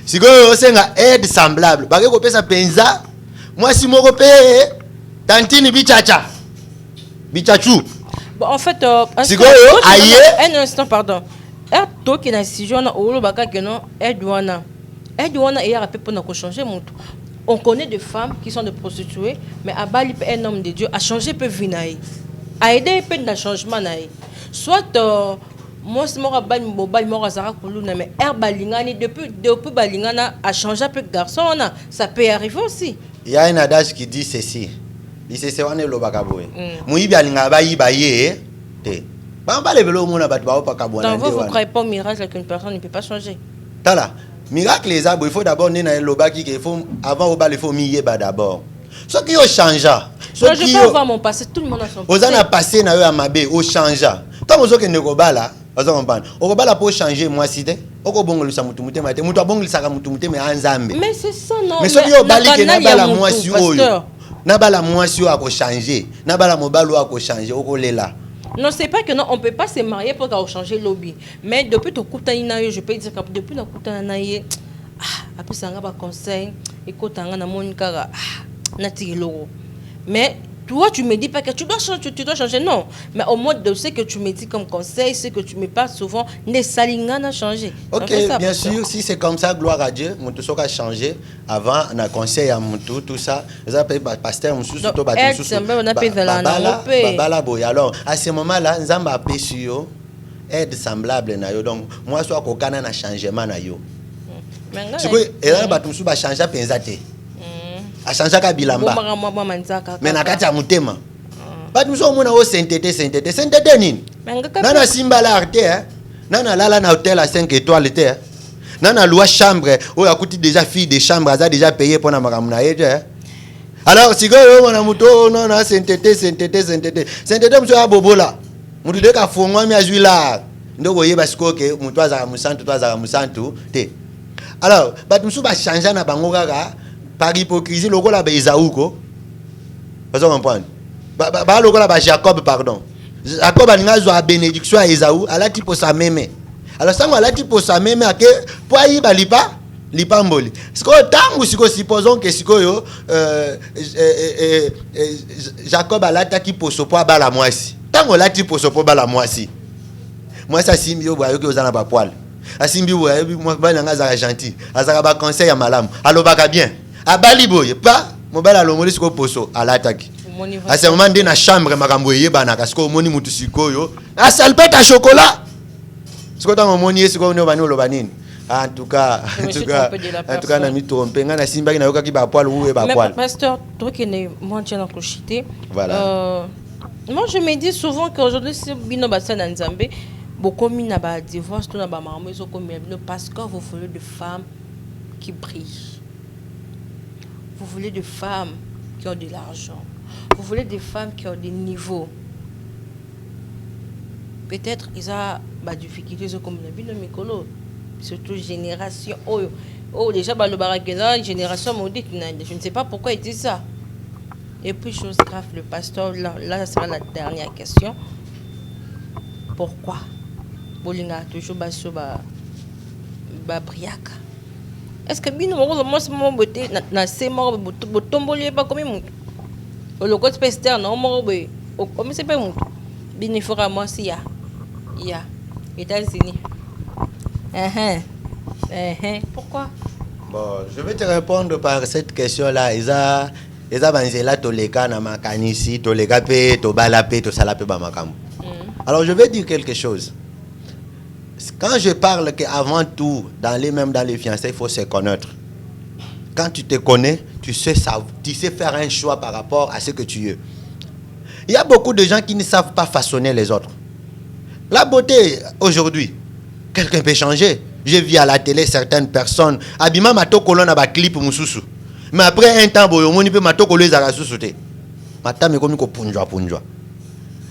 Siko osenga aide semblable. Ba ko pesa penza. Moi si moko pe tantini bichacha. Bichachu. Bon, en fait, un instant, pardon. to qui na décision na olo baka que non edwana et ya rapé pour na changer mutu. On connaît des femmes qui sont des prostituées mais abali un homme de Dieu a changé peu vinaï a aidé peu dans changement naï soit moi c'est moi bali mobali moi zara kuluna mais balingani depuis balingana a changé peu garçon na ça peut arriver aussi. Il y a un adage qui dit ceci. Il se sewane lo bakaboy. Muibi alinga ba yiba ye te. Ba ba le velo mona ba ba pa kabona. Vous ne croyez pas au miracle qu'une personne ne peut pas changer. Tala. Miracle les arbres, il faut d'abord nena lo ba qui faut avant au ba il faut miye ba d'abord. Ce qui au changea. Je peux voir mon passé, tout le monde a son passé. Aux a passé na yo amabe au changea. Tant ozo ke ne ko bala, ozo comprendre. O ko bala pour changer moi si te. Oko bongolisa mutu mutema te. Mutu abongolisa ka mutu mutema anzambe. Mais c'est ça non. Mais ce qui au bali ke na bala moi si oyo. Na bala mwasi a ko changer na bala mobalo a ko changer okolela. Non, c'est pas que non, on peut pas se marier pour changer lobby. Mais depuis ton coup je peux dire que depuis ton coup après ça on va conseil écoute on a mon cara mais toi tu me dis pas que tu dois changer non, mais au moins de ce que tu me dis comme conseil, ce que tu me parles souvent ne salingana changer. OK, bien sûr, si c'est comme ça, gloire à Dieu, mon tout ça a changé avant on a conseil à mon tout ça, ça peut pasteur mususu to ba mususu. Alors à ce moment-là, nzamba appelé sur yo aide semblable na yo donc moi soit ko kana na changement na yo. C'est que et là ba mususu ba changer penza te. A changer ka bilamba. Mais na kati ya mutema. Ba mususu mona o sainteté nini? Nana simba la arte nana lala na hôtel à 5 étoiles te. Nana loi chambre o akuti déjà fille de chambre a déjà payé pour na makamuna yeje. Alors si go mona muto non na sainteté muso ya bobola. Mutu de ka fongwa mi azuila. Ndoko yeba siko ke mutu azaka musantu te. Alors ba musu ba changer na bango kaka par hypocrisie lokola ba Esaouko. Vous comprenez? Ba lokola ba Jacob pardon. Jacob alinga zo a bénédiction à Esaou, ala tipo sa meme. Alors ça ala tipo sa meme ake po ayi ba lipa mboli. Siko tangu siko supposons que siko yo Jacob alata ki poso po bala mwasi. Tango lati poso po bala mwasi. Mwasi asimbi yo boyo ke ozana ba poil. Asimbi boyo mo bana ngaza gentil. Azaka ba conseil ya malamu. Alobaka bien. Abali boye pa mo bala lomoli siko poso alataki. À ce moment na chambre makambo yebana kasiko moni mutu sikoyo. A salpette à chocolat. Siko tango moni siko no bani olobanini. En tout cas, na mi tromper ngana simba ki na yoka ki ba poil ou ba poil. Mais pasteur, toi qui ne moi tiens la clochité. Voilà. Moi je me dis souvent qu'aujourd'hui si bino basa na Nzambe beaucoup na ba divorce tout na ba maman ils ont comme parce que vous voulez des femmes qui brillent. Vous voulez des femmes qui ont de l'argent. Vous voulez des femmes qui ont des niveaux. Peut-être ils ont des difficultés comme la bino mikolo. Surtout génération déjà le barakena génération maudite je ne sais pas pourquoi il dit ça. Et puis chose grave le pasteur là ça sera la dernière question. Pourquoi bolinga toujours baso ba briaka? Est-ce que bino moi c'est mon beauté na c'est mort botomboli pas comme mutu le côté pasteur non mort be comme c'est pas mutu bino fera moi si ya États-Unis. Pourquoi? Bon, je vais te répondre par cette question-là. Eza banzela toleka na makanisi, toleka pe, tobala pe, tosala pe ba makambo. Alors je vais dire quelque chose. Quand je parle qu'avant tout, dans les fiançailles, il faut se connaître. Quand tu te connais, tu sais faire un choix par rapport à ce que tu es. Il y a beaucoup de gens qui ne savent pas façonner les autres. La beauté, aujourd'hui, quelqu'un peut changer. J'ai vu à la télé certaines personnes. Abima matokolo na ba clip mususu. Mais après un temps, boyo moni pe matokolo ezaka susu. Mata me komi ko punjwa.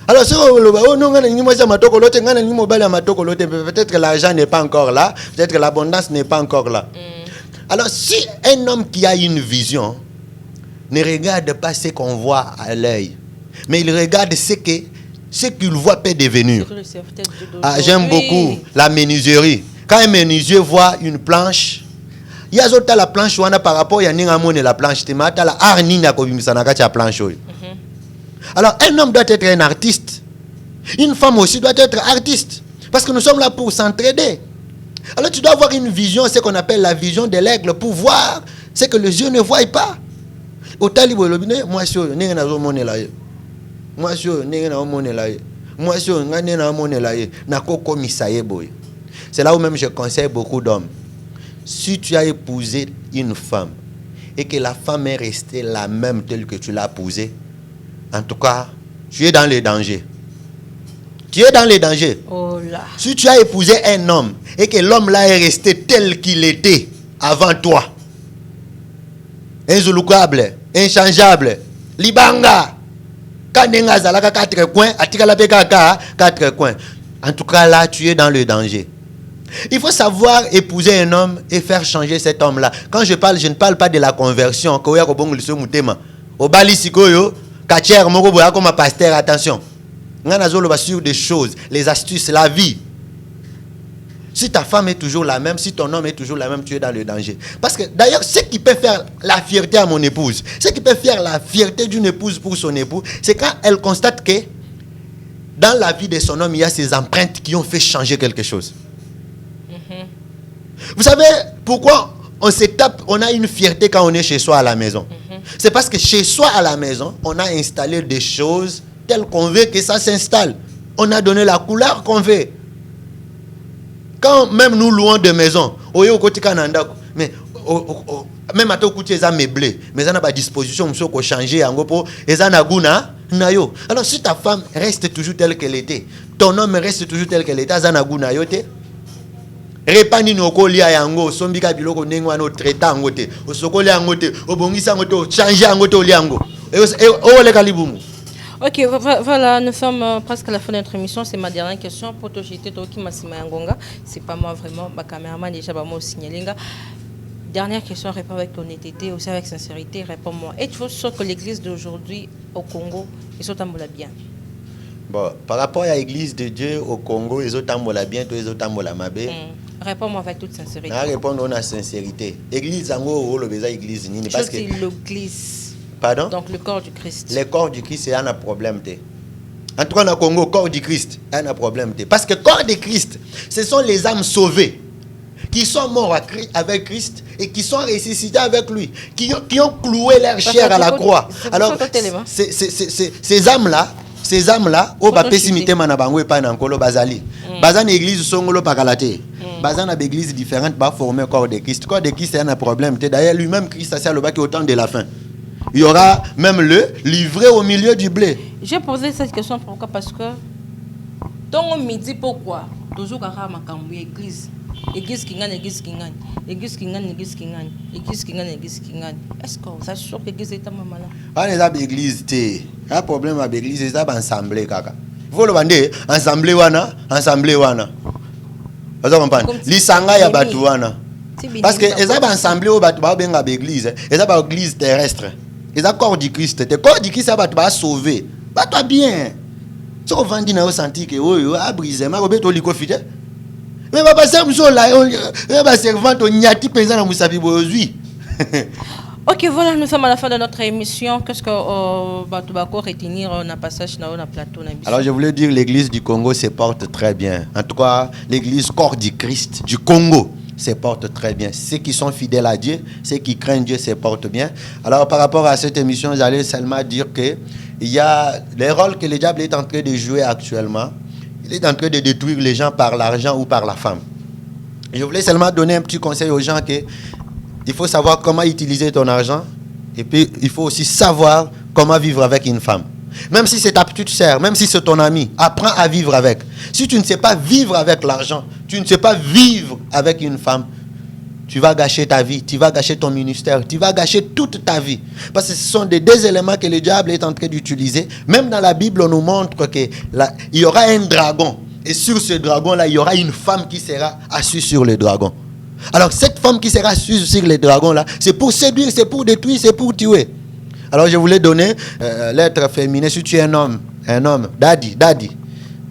Alors si oh non ngana nyimo za matokolo te ngana nyimo bala matokolo te peut-être que l'argent n'est pas encore là, peut-être que l'abondance n'est pas encore là. Alors si un homme qui a une vision ne regarde pas ce qu'on voit à l'œil, mais il regarde ce qu'il voit peut devenir. J'aime beaucoup la menuiserie. Quand un menuisier voit une planche, il y a la planche par rapport à la planche, la arnina la planche. Alors un homme doit être un artiste. Une femme aussi doit être artiste. Parce que nous sommes là pour s'entraider. Alors tu dois avoir une vision, ce qu'on appelle la vision de l'aigle, pour voir ce que les yeux ne voient pas. Au talibou lobine, moi je n'ai rien à monnaie là. Moi je n'ai rien à monnaie là. Moi je n'ai rien à monnaie là. Nako komisaye boy. C'est là où même je conseille beaucoup d'hommes. Si tu as épousé une femme et que la femme est restée la même telle que tu l'as épousée, en tout cas, tu es dans les dangers. Tu es dans les dangers. Oh là. Si tu as épousé un homme et que l'homme là est resté tel qu'il était avant toi, inzoulukable, inchangeable, libanga, kanenga zalaka 4 coins, atikala pekaka 4 coins. En tout cas là, tu es dans le danger. Il faut savoir épouser un homme et faire changer cet homme-là. Quand je ne parle pas de la conversion. Au bali sikoyo, katière moko boya comme pasteur, attention. Sur des choses, les astuces, la vie. Si ta femme est toujours la même, si ton homme est toujours la même, tu es dans le danger. Parce que d'ailleurs, ce qui peut faire la fierté à mon épouse, ce qui peut faire la fierté d'une épouse pour son époux, c'est quand elle constate que dans la vie de son homme, il y a ces empreintes qui ont fait changer quelque chose. Vous savez pourquoi on a une fierté quand on est chez soi à la maison? C'est parce que chez soi à la maison, on a installé des choses telles qu'on veut que ça s'installe. On a donné la couleur qu'on veut. Quand même nous louons de maisons, mais même à tout côté, ça meublé, mais ça n'a pas disposition pour changer. Alors si ta femme reste toujours telle qu'elle était, ton homme reste toujours tel qu'elle était, ça n'a pas repani nokolia yango sombika biloko ndengwa no traitant ngote osokolia yangote obongisa ngote changer yangote oliango ole kalibumu. Ok, voilà, nous sommes presque à la fin de notre émission. C'est ma dernière question pour te jeter Toki Massima Yangonga. C'est pas moi vraiment, ma caméraman déjà va me signaler. Dernière question, réponds avec honnêteté, aussi avec sincérité, réponds-moi. Êtes-vous sûr que l'église d'aujourd'hui au Congo, ils sont bien? Bon, par rapport à l'église de Dieu au Congo, ils ont bien, ils ont mabé. Réponds-moi avec toute sincérité. Non, répondre en sincérité. L'église Zango, l'église ni parce que l'église. Pardon? Donc le corps du Christ. Le corps du Christ, c'est un problème. En tout cas, au Congo, corps du Christ, un problème. Parce que corps du Christ, ce sont les âmes sauvées qui sont morts avec Christ et qui sont ressuscités avec lui, qui ont cloué leur chair à la croix. Alors, ces âmes-là, au baptême manabango et pas nankolo bazali. Bazan église songolo pakalate. Bazan a église différente va former corps de Christ. Corps de Christ c'est un problème. D'ailleurs lui-même Christ a le bac au temps de la fin. Il y aura même le livré au milieu du blé. J'ai posé cette question pourquoi? Parce que dans le midi pourquoi toujours kara makambu église. Église qui gagne. Est-ce que ça sûr que l'église est maman là? Ah les église té. Un problème avec l'église c'est ça ensemble kaka. Vous le bandé ensemble wana. Vous comprenez? Lisanga ya batu wana. Parce que les ensemble au batu ba benga l'église, les église terrestre. Les corps du Christ, le corps du Christ ça va sauver. Ba toi bien. Si on vend na senti que a brisé ma robe to liko fite. Mais papa ça monsieur là va servant to nyati penza na musabi bozui. Ok, voilà, nous sommes à la fin de notre émission. Qu'est-ce que Batubako retenir on a passage dans le plateau? Alors je voulais dire l'église du Congo se porte très bien. En tout cas, l'église corps du Christ du Congo se porte très bien. Ceux qui sont fidèles à Dieu, ceux qui craignent Dieu se portent bien. Alors par rapport à cette émission, j'allais seulement dire que il y a les rôles que le diable est en train de jouer actuellement. Il est en train de détruire les gens par l'argent ou par la femme. Et je voulais seulement donner un petit conseil aux gens que il faut savoir comment utiliser ton argent et puis il faut aussi savoir comment vivre avec une femme. Même si c'est ta petite sœur, même si c'est ton ami, apprends à vivre avec. Si tu ne sais pas vivre avec l'argent, tu ne sais pas vivre avec une femme, tu vas gâcher ta vie, tu vas gâcher ton ministère, tu vas gâcher toute ta vie. Parce que ce sont des deux éléments que le diable est en train d'utiliser. Même dans la Bible, on nous montre qu'il y aura un dragon. Et sur ce dragon-là, il y aura une femme qui sera assise sur le dragon. Alors cette femme qui sera assise sur les dragons là, c'est pour séduire, c'est pour détruire, c'est pour tuer. Alors je voulais donner l'être féminin. Si tu es un homme, daddy.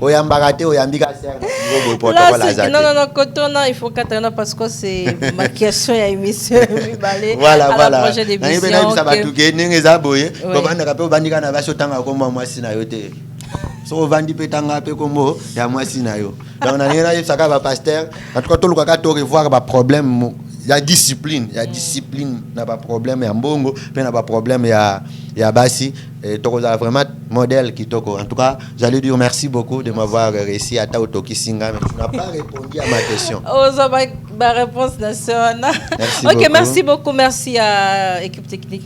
Non, il faut qu'attendre parce que c'est ma question à émission. Voilà. La prochaine émission. so vandi petanga pe kombo ya mwasi na yo donc na ngena yebsaka ba pasteur en tout cas to lukaka to revoir ba problème ya discipline na ba problème ya mbongo pe na ba problème ya basi tokoza vraiment modèle kitoko. En tout cas, j'allais dire merci beaucoup de m'avoir réussi à Taotoki Singa, mais tu n'as pas répondu à ma question. Oh, ça va ma réponse nationale. Merci beaucoup. Merci à l'équipe technique,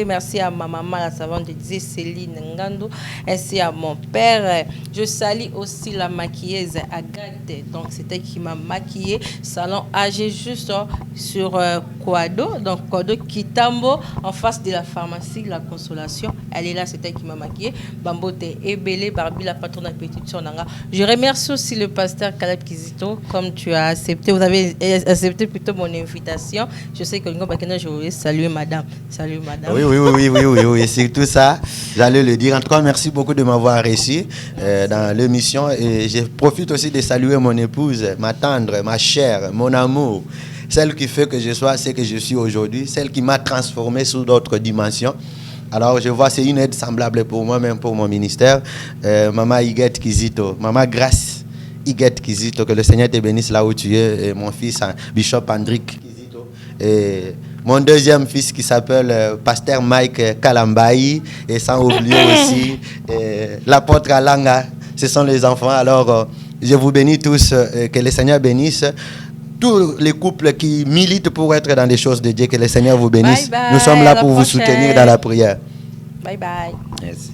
merci à ma maman, la savante de Céline Ngandou, ainsi à mon père. Je salue aussi la maquilleuse Agathe, donc c'était qui m'a maquillée, salon AG juste sur Kwado, donc Kwado Kitambo, en face de la pharmacie La Consolation. Elle est là, c'est elle qui m'a maquillée. Bambote Ebele, Barbie, la patronne de Petite Sonanga. Je remercie aussi le pasteur Caleb Kizito, comme tu as accepté. Vous avez accepté plutôt mon invitation. Je sais que je voulais saluer madame. Salut madame. Oui, c'est tout ça. J'allais le dire. En tout cas, merci beaucoup de m'avoir reçu dans l'émission. Et je profite aussi de saluer mon épouse, ma tendre, ma chère, mon amour. Celle qui fait que je sois ce que je suis aujourd'hui. Celle qui m'a transformé sous d'autres dimensions. Alors, je vois, c'est une aide semblable pour moi, même pour mon ministère. Maman Iguette Kizito, Maman Grâce Iguette Kizito, que le Seigneur te bénisse là où tu es. Et mon fils, Bishop Andrick Kizito. Et mon deuxième fils qui s'appelle Pasteur Mike Kalambayi. Et sans oublier aussi l'apôtre Alanga. Ce sont les enfants. Alors, je vous bénis tous. Que le Seigneur bénisse tous les couples qui militent pour être dans les choses de Dieu. Que le Seigneur vous bénisse. Bye bye, nous sommes là pour vous soutenir dans la prière. Bye bye. Merci.